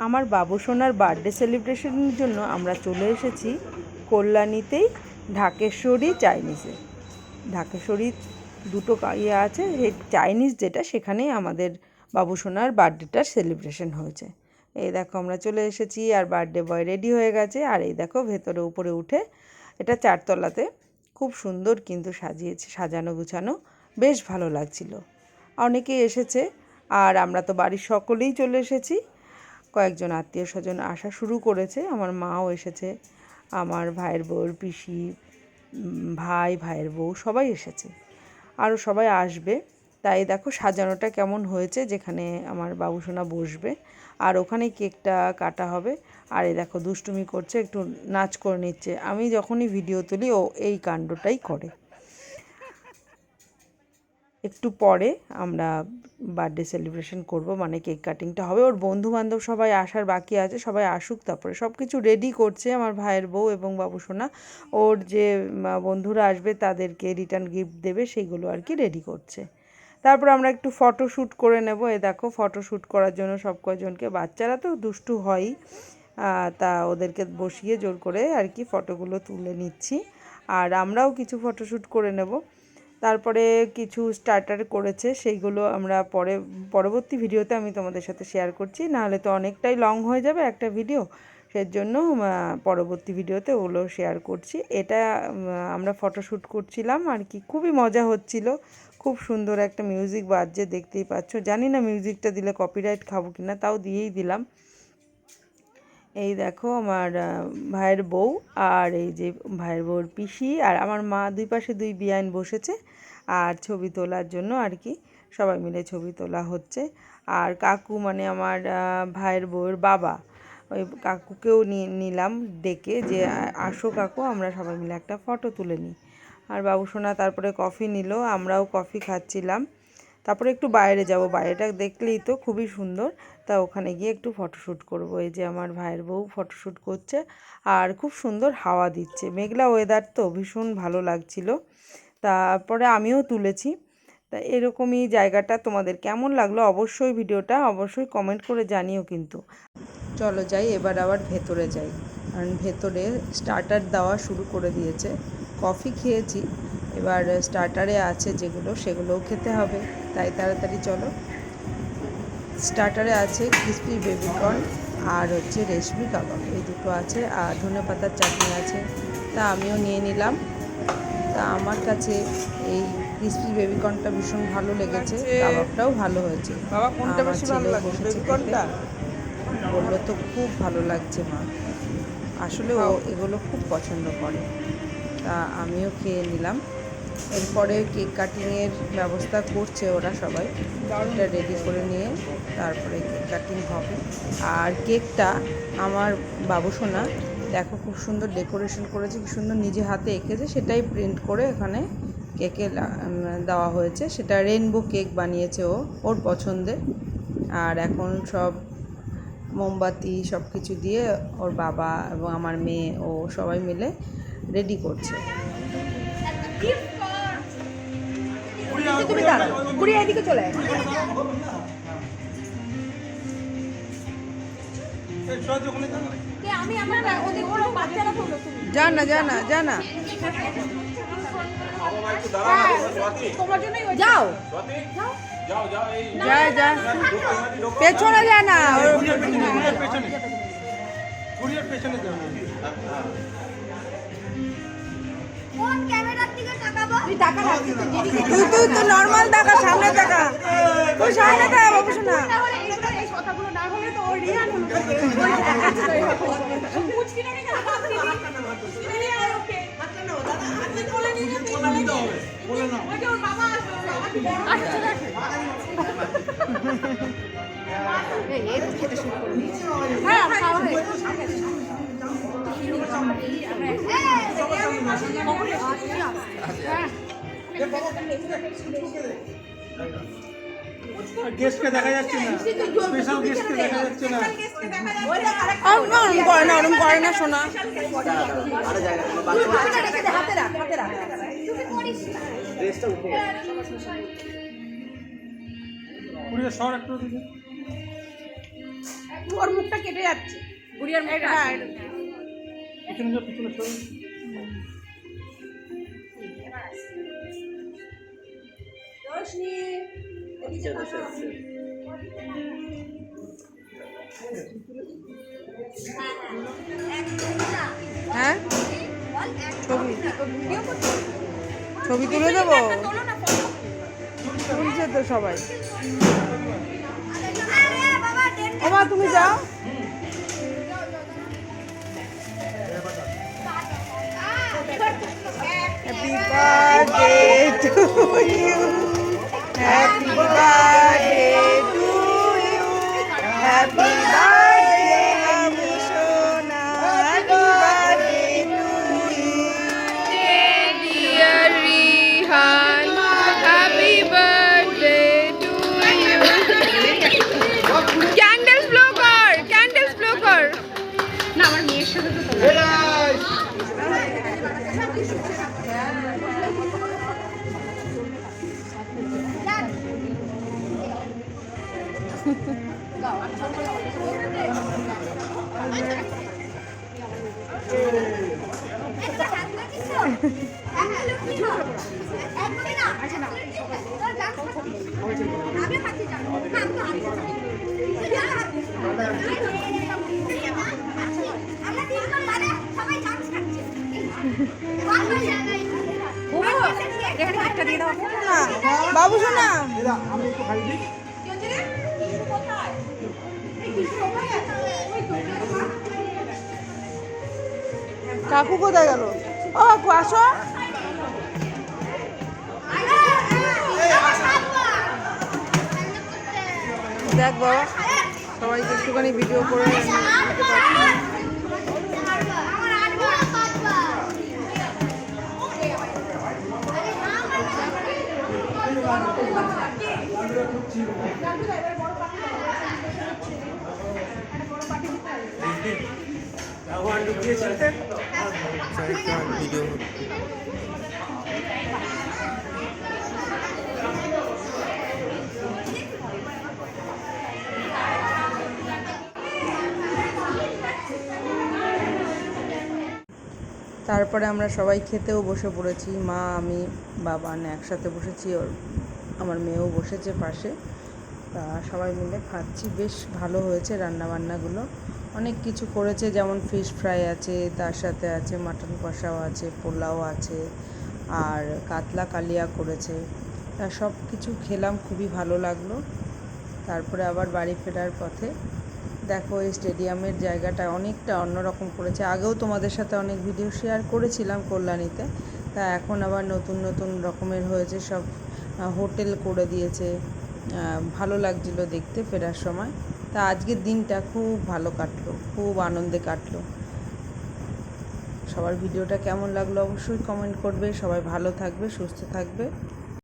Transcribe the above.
আমার বাবু সোনার বার্থডে সেলিব্রেশনের জন্য আমরা চলে এসেছি কল্যাণীতেই ঢাকেশ্বরী চাইনিজে। ঢাকেশ্বরী দুটো ইয়ে আছে, সেই চাইনিজ যেটা, সেখানেই আমাদের বাবু সোনার বার্থডেটার সেলিব্রেশন হয়েছে। এই দেখো আমরা চলে এসেছি, আর বার্থডে বয় রেডি হয়ে গেছে। আর এই দেখো ভেতরে উপরে উঠে, এটা 4 তলাতে, খুব সুন্দর কিন্তু সাজিয়েছে, সাজানো গুছানো, বেশ ভালো লাগছিল। অনেকেই এসেছে, আর আমরা তো বাড়ির সকলেই চলে এসেছি। কয়েকজন আত্মীয় স্বজন আসা শুরু করেছে, আমার মাও এসেছে, আমার ভাইয়ের বউর পিসি, ভাইয়ের বউ সবাই এসেছে, আরও সবাই আসবে। তাই দেখো সাজানোটা কেমন হয়েছে, যেখানে আমার বাবুসোনা বসবে, আর ওখানেই কেকটা কাটা হবে। আর এই দেখো দুষ্টুমি করছে, একটু নাচ করে নিচ্ছে। আমি যখনই ভিডিও তুলি ও এই কাণ্ডটাই করে। একটু পরে আমরা বার্থডে সেলিব্রেশন করব, মানে কেক কাটিংটা হবে। ওর বন্ধুবান্ধব সবাই আসার বাকি আছে, সবাই আসুক, তারপরে সব কিছু রেডি করছে আমার ভাইয়ের বউ এবং বাবুসোনা। ওর যে বন্ধুরা আসবে তাদেরকে রিটার্ন গিফট দেবে, সেইগুলো আর কি রেডি করছে। তারপর আমরা একটু ফটোশ্যুট করে নেব। এ দেখো ফটোশ্যুট করার জন্য সব কয়জনকে, বাচ্চারা তো দুষ্টু হয়ই, তা ওদেরকে বসিয়ে জোর করে আর কি ফটোগুলো তুলে নিচ্ছি। আর আমরাও কিছু ফটোশ্যুট করে নেব। তারপরে কিছু স্টার্টার করেছে, সেইগুলো আমরা পরবর্তী ভিডিওতে আমি তোমাদের সাথে শেয়ার করছি, নাহলে তো অনেকটাই লং হয়ে যাবে একটা ভিডিও। সেজন্য পরবর্তী ভিডিওতে ওগুলো শেয়ার করছি। এটা আমরা ফটোশ্যুট করছিলাম আর কি, খুবই মজা হচ্ছিল। খুব সুন্দর একটা মিউজিক বাজছে, দেখতেই পাচ্ছ। জানি না মিউজিকটা দিলে কপিরাইট খাবো কিনা, তাও দিয়েই দিলাম। এই দেখো আমার ভাইয়ের বউ, আর এই যে ভাইয়ের বউর পিসি, আর আমার মা, দুই পাশে দুই বিয়াইন বসেছে আর ছবি তোলার জন্য আর কি, সবাই মিলে ছবি তোলা হচ্ছে। আর কাকু, মানে আমার ভাইয়ের বউয়ের বাবা, ওই কাকুকেও নিলাম ডেকে, যে আসো কাকু, আমরা সবাই মিলে একটা ফটো তুলে নিই। আর বাবুসোনা তারপরে কফি নিল, আমরাও কফি খাচ্ছিলাম। তারপরে একটু বাইরে যাব, বাইরেটা দেখলেই তো খুবই সুন্দর, তা ওখানে গিয়ে একটু ফটোশ্যুট করব। এই যে আমার ভাইয়ের বউ ফটোশ্যুট করছে, আর খুব সুন্দর হাওয়া দিচ্ছে, মেঘলা ওয়েদার, তো ভীষণ ভালো লাগছিল। তারপরে আমিও তুলেছি। তা এরকমই জায়গাটা তোমাদের কেমন লাগলো অবশ্যই, ভিডিওটা অবশ্যই কমেন্ট করে জানিও কিন্তু। চলো যাই, এবার আবার ভেতরে যাই, কারণ ভেতরে স্টার্টার দেওয়া শুরু করে দিয়েছে। কফি খেয়েছি, এবার স্টার্টারে আছে যেগুলো, সেগুলোও খেতে হবে, তাই তাড়াতাড়ি চলো। স্টার্টারে আছে ক্রিসপি বেবিকর্ন আর হচ্ছে রেশমি কাবাব, এই দুটো আছে, আর ধনেপাতার চাটনি আছে। তা আমিও নিয়ে নিলাম। তা আমার কাছে এই ক্রিসপি বেবিকর্নটা ভীষণ ভালো লেগেছে, কাবাবটাও ভালো হয়েছে। বাবা কোনটা বেশি ভালো লাগে, বেবিকর্নটা? বললো তো খুব ভালো লাগছে মা, আসলে ও এগুলো খুব পছন্দ করে। তা আমিও খেয়ে নিলাম। এরপরে কেক কাটিংয়ের ব্যবস্থা করছে ওরা সবাই, এটা রেডি করে নিয়ে তারপরে কেক কাটিং হবে। আর কেকটা আমার বাবুসোনা দেখো খুব সুন্দর ডেকোরেশন করেছে, কি সুন্দর নিজে হাতে এঁকেছে, সেটাই প্রিন্ট করে এখানে কেকে দেওয়া হয়েছে। সেটা রেনবো কেক বানিয়েছে ও, ওর পছন্দের। আর এখন সব মোমবাতি সব কিছু দিয়ে ওর বাবা এবং আমার মেয়ে ও সবাই মিলে রেডি করছে। এদিকে চলে যা না যাও, যা পেছনে যা না, তুই তো নর্মাল টাকা, সামনে টাকা, তুই সামনে টাকা বাবুসোনা। গেস্টকে দেখা যাচ্ছে না, স্পেশাল গেস্টকে দেখা যাচ্ছে না। ওরম করে না শোনা। পুরো শহর একটু ওর মুখটা কেটে যাচ্ছে গুড়িয়ার মুখটা। হ্যাঁ পিছনে যাও, পিছনে সরো। রোশনি হ্যাঁ ছবি ছবি তুলে দেবো, তুলছে তো সবাই। ওমা তুমি যাও। Happy birthday to you, happy birthday to you, happy birthday বাবু সোনা, happy birthday to you. Dear Rihan, happy birthday to you. Candles blow kar, candles blow kar. না আমার মেয়ের সাথে তো তোলা। একটা দিয়ে দাও। না বাবু সোনা, এরা আমি একটু খাই দিই। কাকু কোথায় গেল? ও কাকু আসো। দেখ বাবা, সবাইকে একটুখানি ভিডিও করে নিতে পারছি। তারপরে আমরা সবাই খেতেও বসে পড়েছি, মা আমি বাবা একসাথে বসেছি, ওর আমার মেয়েও বসেছে পাশে। তা সবাই মিলে খাচ্ছি, বেশ ভালো হয়েছে রান্নাবান্নাগুলো। অনেক কিছু করেছে, যেমন ফিশ ফ্রাই আছে, তার সাথে আছে মাটন কষাও আছে, পোলাও আছে, আর কাতলা কালিয়া করেছে। তা সব কিছু খেলাম, খুবই ভালো লাগলো। তারপরে আবার বাড়ি ফেরার পথে দেখো এই স্টেডিয়ামের জায়গাটা অনেকটা অন্যরকম করেছে। আগেও তোমাদের সাথে অনেক ভিডিও শেয়ার করেছিলাম কল্যাণীতে, তা এখন আবার নতুন নতুন রকমের হয়েছে, সব হোটেল করে দিয়েছে। ভালো লাগছিলো দেখতে ফেরার সময়। তা আজকের দিনটা খুব ভালো কাটলো, খুব আনন্দে কাটলো। সবার ভিডিওটা কেমন লাগলো অবশ্যই কমেন্ট করবে। সবাই ভালো থাকবে, সুস্থ থাকবে।